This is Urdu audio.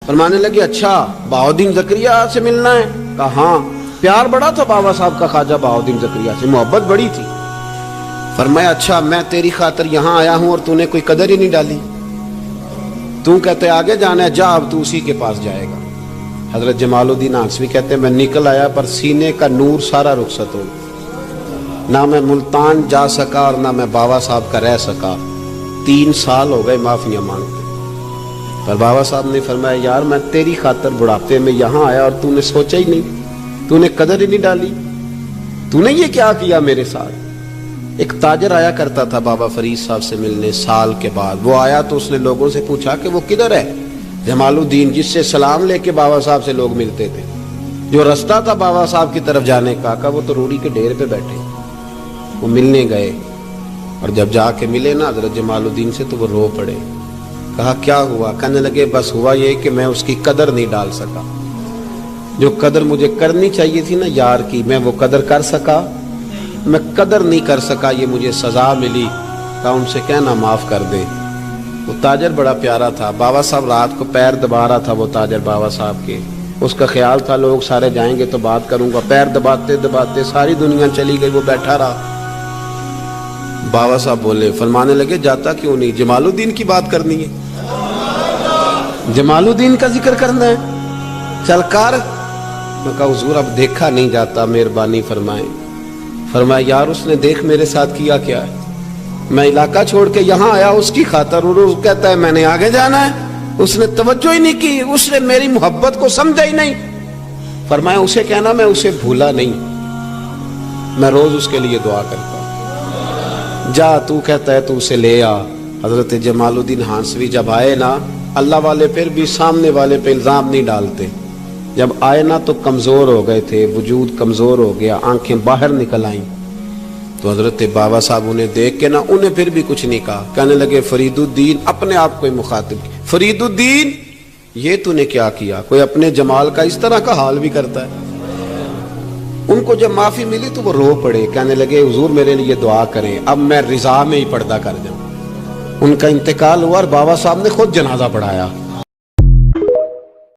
فرمانے لگے اچھا بہاؤدین زکریا سے ملنا ہے؟ کہا ہاں۔ پیار بڑا تھا بابا صاحب کا خواجہ بہاؤدین زکریا سے، محبت بڑی تھی۔ فرمایا اچھا میں تیری خاطر یہاں آیا ہوں اور تو نے کوئی قدر ہی نہیں ڈالی، تو کہتے آگے جانا ہے، جا اب تو اسی کے پاس جائے گا۔ حضرت جمال الدین آنسوی کہتے ہیں میں نکل آیا پر سینے کا نور سارا رخصت ہو گیا، نہ میں ملتان جا سکا اور نہ میں بابا صاحب کا رہ سکا۔ 3 سال ہو گئے معافیاں مانگتے، پر بابا صاحب نے فرمایا یار میں تیری خاطر بڑھاپے میں یہاں آیا اور تو نے سوچا ہی نہیں، تو نے قدر ہی نہیں ڈالی، تو نے یہ کیا کیا میرے ساتھ۔ ایک تاجر آیا کرتا تھا بابا فرید صاحب سے ملنے سال کے بعد، وہ آیا تو اس نے لوگوں سے پوچھا کہ وہ کدھر ہے؟ جمال الدین جس سے سلام لے کے بابا صاحب سے لوگ ملتے تھے، جو رستہ تھا بابا صاحب کی طرف جانے کا، کہا وہ تو روڑی کے ڈھیر پہ بیٹھے۔ وہ ملنے گئے اور جب جا کے ملے نا حضرت جمال الدین سے تو وہ رو پڑے۔ کہا کیا ہوا؟ کہنے لگے بس ہوا یہ کہ میں اس کی قدر نہیں ڈال سکا، جو قدر مجھے کرنی چاہیے تھی نا یار کی، میں وہ قدر کر سکا، میں قدر نہیں کر سکا، یہ مجھے سزا ملی۔ کہا ان سے کہنا معاف کر دے۔ وہ تاجر بڑا پیارا تھا، بابا صاحب رات کو پیر دبا رہا تھا، وہ تاجر بابا صاحب کے، اس کا خیال تھا لوگ سارے جائیں گے تو بات کروں گا، پیر دباتے دباتے ساری دنیا چلی گئی، وہ بیٹھا رہا۔ بابا صاحب بولے، فرمانے لگے جاتا کیوں نہیں؟ جمال الدین کی بات کرنی ہے، جمال الدین کا ذکر کرنا ہے، چل کر۔ میں کہا حضور اب دیکھا نہیں جاتا، مہربانی فرمائیں۔ فرمایا یار اس نے دیکھ میرے ساتھ کیا کیا ہے، میں علاقہ چھوڑ کے یہاں آیا اس کی خاطر، اور وہ کہتا ہے میں نے آگے جانا ہے، اس نے توجہ ہی نہیں کی، اس نے میری محبت کو سمجھا ہی نہیں۔ فرمایا اسے کہنا میں اسے بھولا نہیں، میں روز اس کے لیے دعا کرتا ہوں، جا تو کہتا ہے تو اسے لے آ۔ حضرت جمال الدین ہانسوی جب آئے نا، اللہ والے پھر بھی سامنے والے پہ الزام نہیں ڈالتے، جب آئے نا تو کمزور ہو گئے تھے، وجود کمزور ہو گیا، آنکھیں باہر نکل آئیں، تو حضرت بابا صاحب انہیں دیکھ کے نا انہیں پھر بھی کچھ نہیں کہا، کہنے لگے فرید الدین، اپنے آپ کو ہی مخاطب کیا، فرید الدین یہ تو نے کیا کیا؟ کوئی اپنے جمال کا اس طرح کا حال بھی کرتا ہے۔ ان کو جب معافی ملی تو وہ رو پڑے، کہنے لگے حضور میرے لیے دعا کریں، اب میں رضا میں ہی پردہ کر جاؤں۔ ان کا انتقال ہوا اور بابا صاحب نے خود جنازہ پڑھایا۔